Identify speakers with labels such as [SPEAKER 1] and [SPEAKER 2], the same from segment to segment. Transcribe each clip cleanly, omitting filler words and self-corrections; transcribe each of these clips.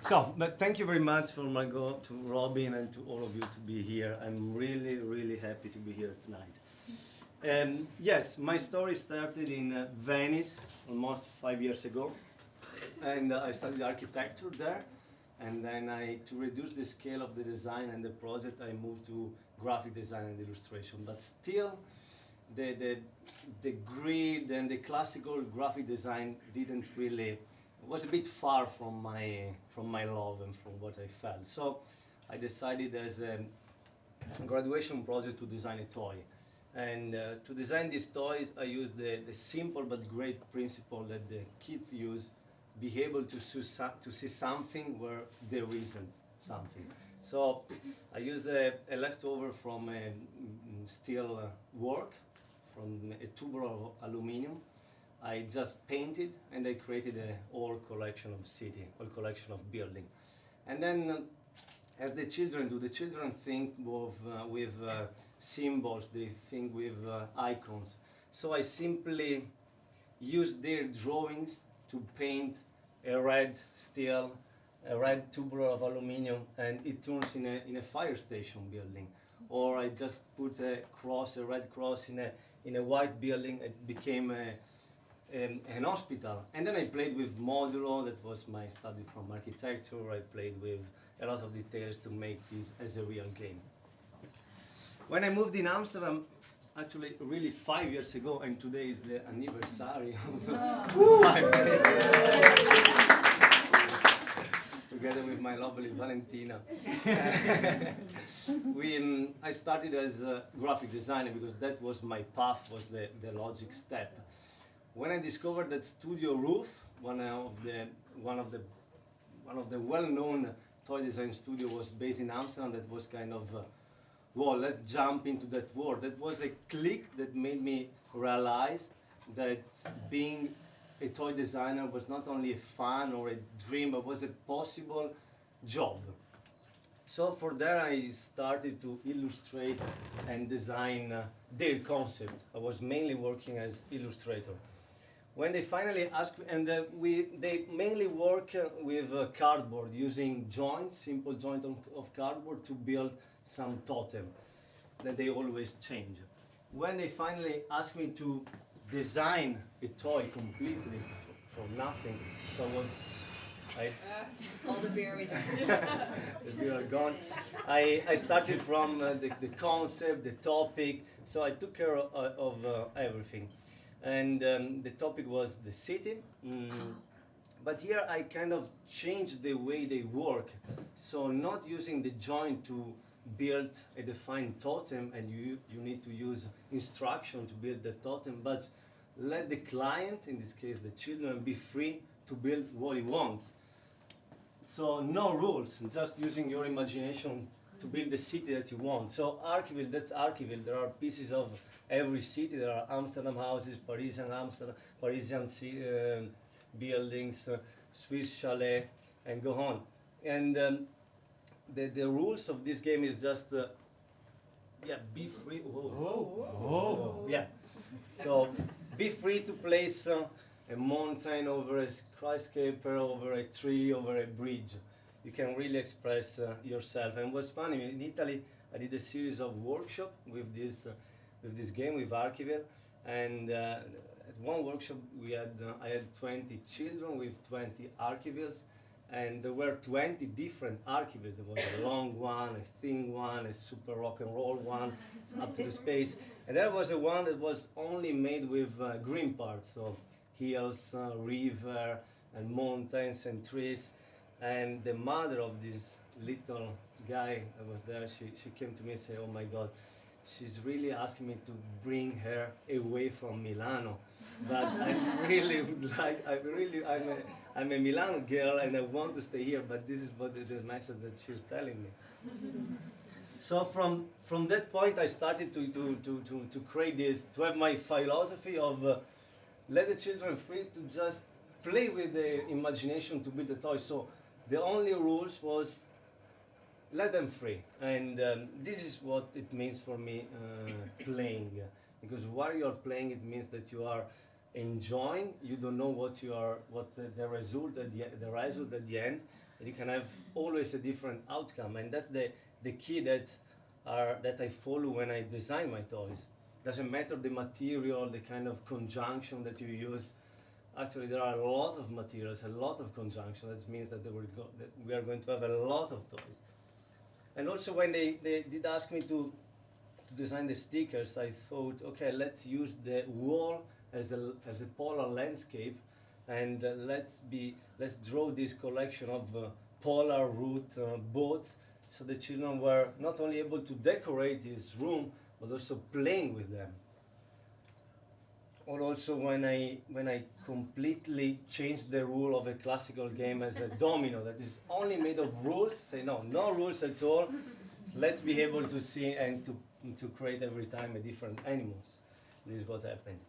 [SPEAKER 1] But thank you very much for my go to Robin and to all of you to be here. I'm really, really happy to be here tonight. Yes, my story started in Venice almost 5 years ago, and I studied architecture there. And then to reduce the scale of the design and the project, I moved to graphic design and illustration. But still, the grid and the classical graphic design didn't really, was a bit far from my love and from what I felt. So I decided as a graduation project to design a toy. And to design these toys, I used the simple but great principle that the kids use: be able to see something where there isn't something. So I used a leftover from steel work, from a tubular of aluminum. I just painted and I created a whole collection of city, whole collection of building. And then as the children do, the children think with symbols, they think with icons. So I simply use their drawings to paint a red steel, a red tubular of aluminum, and it turns in a fire station building. Or I just put a cross, a red cross in a white building. It became an hospital. And then I played with modulo. That was my study from architecture. I played with a lot of details to make this as a real game. When I moved in Amsterdam, actually really 5 years ago, and today is the anniversary of 5 days, together with my lovely Valentina. I started as a graphic designer because that was my path, was the logic step. When I discovered that Studio Roof, one of the well-known toy design studio was based in Amsterdam, that was kind of well, let's jump into that world. That was a click that made me realize that being a toy designer was not only a fun or a dream, but was a possible job. So for there I started to illustrate and design their concept. I was mainly working as illustrator. When they finally asked, and they mainly work with cardboard, using joints, simple joint of cardboard to build some totem that they always change. When they finally asked me to design a toy completely from nothing, so
[SPEAKER 2] all the buried.
[SPEAKER 1] the beer are gone. I started from the concept, the topic, so I took care of everything. And the topic was the city. But here I kind of changed the way they work. So not using the joint to build a defined totem, and you need to use instruction to build the totem, but let the client, in this case the children, be free to build what he wants. So no rules, just using your imagination to build the city that you want. So Archiville, that's Archiville. There are pieces of every city. There are Amsterdam houses, Parisian buildings, Swiss chalet, and go on. And the rules of this game is just be free. Yeah. So be free to place a mountain over a skyscraper, over a tree, over a bridge. You can really express yourself. And what's funny, in Italy, I did a series of workshops with this game, with Archiville. And at one workshop, I had 20 children with 20 Archivilles. And there were 20 different Archivilles. There was a long one, a thin one, a super rock and roll one, up to the space. And there was a one that was only made with green parts, so hills, river, and mountains and trees. And the mother of this little guy that was there, she came to me and said, "Oh my God, she's really asking me to bring her away from Milano. But I really would like, I'm a Milano girl and I want to stay here, but this is what the message that she was telling me." So from that point I started to create this, to have my philosophy of let the children free to just play with their imagination to build a toy. So the only rules was let them free, and this is what it means for me, playing, because while you are playing, it means that you are enjoying. You don't know what the result at the end, You can have always a different outcome, and that's the key that I follow when I design my toys. Doesn't matter the material, the kind of conjunction that you use. Actually, there are a lot of materials, a lot of conjunction. That means that we are going to have a lot of toys. And also, when they did ask me to design the stickers, I thought, okay, let's use the wall as a polar landscape, and let's draw this collection of polar route boats, so the children were not only able to decorate this room, but also playing with them. Or also when I completely changed the rule of a classical game as a domino that is only made of rules, say no rules at all. Let's be able to see and to create every time a different animals. This is what happened.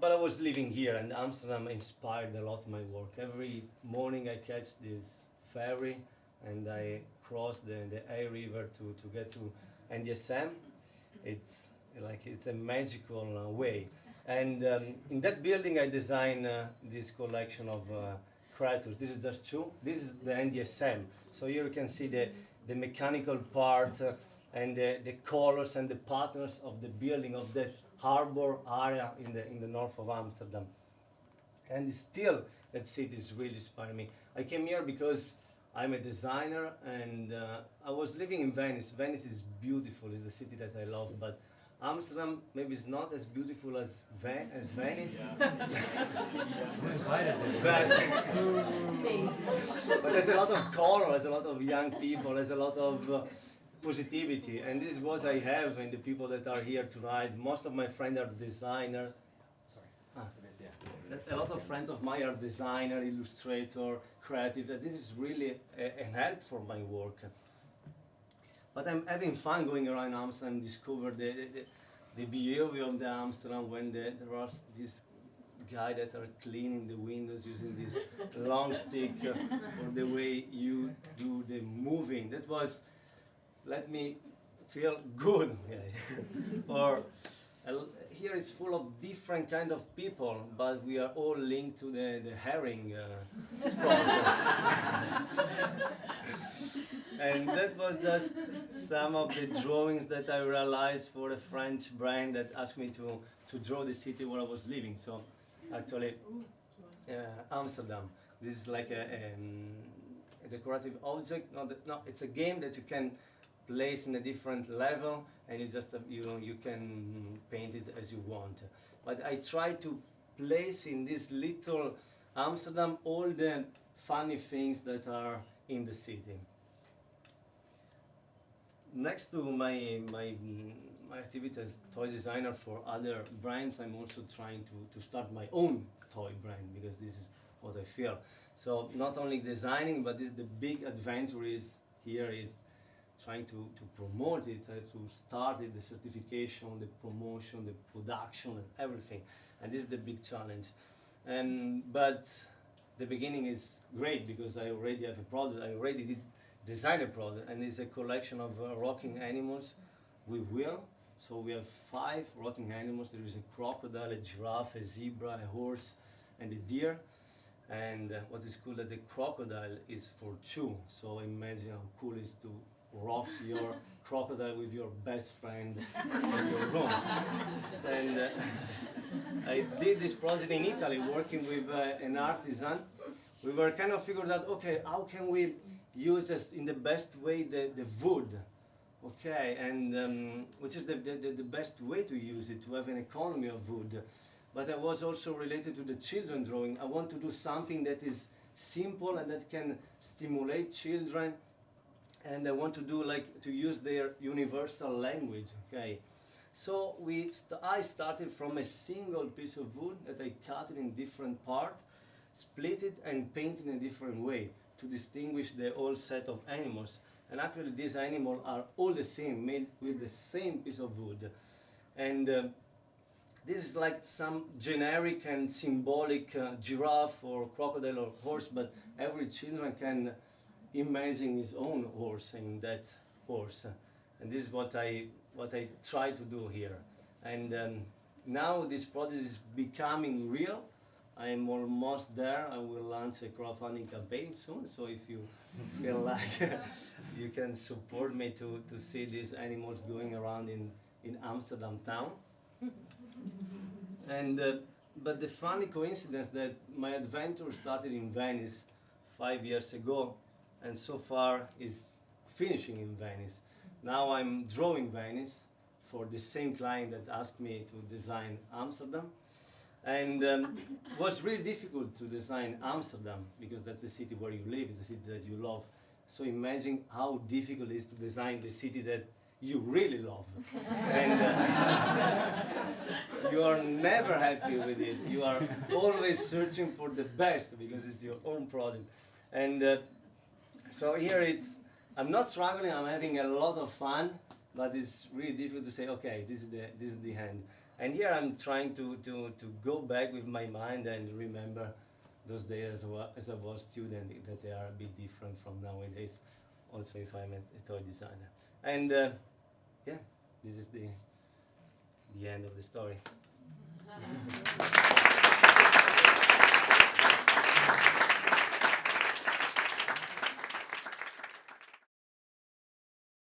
[SPEAKER 1] But I was living here, and Amsterdam inspired a lot of my work. Every morning I catch this ferry and I cross the A River to get to NDSM. It's a magical way. And in that building I designed this collection of creatures. This is just two. This is the NDSM. So here you can see the mechanical part and the colors and the patterns of the building of that harbor area in the north of Amsterdam. And still that city is really inspiring me. I came here because I'm a designer, and I was living in Venice. Venice is beautiful, it's the city that I love, but Amsterdam maybe is not as beautiful as Venice. But there's a lot of color, there's a lot of young people, there's a lot of positivity, and this is what I have in the people that are here tonight. Most of my friends are designers. A lot of friends of mine are designer, illustrator, creative. This is really an help for my work. But I'm having fun going around Amsterdam, discover the behavior of the Amsterdam when there are this guy that are cleaning the windows using this long stick, or the way you do the moving. That was, let me feel good. Or here it's full of different kind of people, but we are all linked to the herring spot. And that was just some of the drawings that I realized for a French brand that asked me to draw the city where I was living. So actually, Amsterdam. This is like a decorative object. No, it's a game that you can place in a different level, and you can paint it as you want. But I try to place in this little Amsterdam all the funny things that are in the city. Next to my activity as toy designer for other brands, I'm also trying to start my own toy brand, because this is what I feel. So not only designing, but the big adventure is trying to promote it, to start it, the certification, the promotion, the production, and everything. And this is the big challenge. But the beginning is great, because I already have a product. I already did design a product, and it's a collection of rocking animals with wheel. So we have 5 rocking animals. There is a crocodile, a giraffe, a zebra, a horse, and a deer. And what is cool that the crocodile is for chew. So imagine how cool it is to rock your crocodile with your best friend in your room. And I did this project in Italy, working with an artisan. We were kind of figured out, okay, how can we use this in the best way the wood, okay, and which is the best way to use it, to have an economy of wood. But I was also related to the children drawing. I want to do something that is simple and that can stimulate children, and I want to do to use their universal language, okay. So I started from a single piece of wood that I cut it in different parts, split it, and painted in a different way to distinguish the whole set of animals. And actually these animals are all the same, made with the same piece of wood. And this is like some generic and symbolic giraffe or crocodile or horse, but every children can imagine his own horse in that horse. And this is what I try to do here. And now this project is becoming real. I'm almost there. I will launch a crowdfunding campaign soon. So if you feel like you can support me to see these animals going around in Amsterdam town. And but the funny coincidence that my adventure started in Venice 5 years ago, and so far is finishing in Venice. Now I'm drawing Venice for the same client that asked me to design Amsterdam. And it was really difficult to design Amsterdam because that's the city where you live, it's the city that you love. So imagine how difficult it is to design the city that you really love. And you are never happy with it. You are always searching for the best because it's your own product. And so here I'm not struggling, I'm having a lot of fun, but it's really difficult to say, okay, this is the end. And here I'm trying to go back with my mind and remember those days as I was a student, that they are a bit different from nowadays, also if I'm a toy designer. And yeah, this is the end of the story.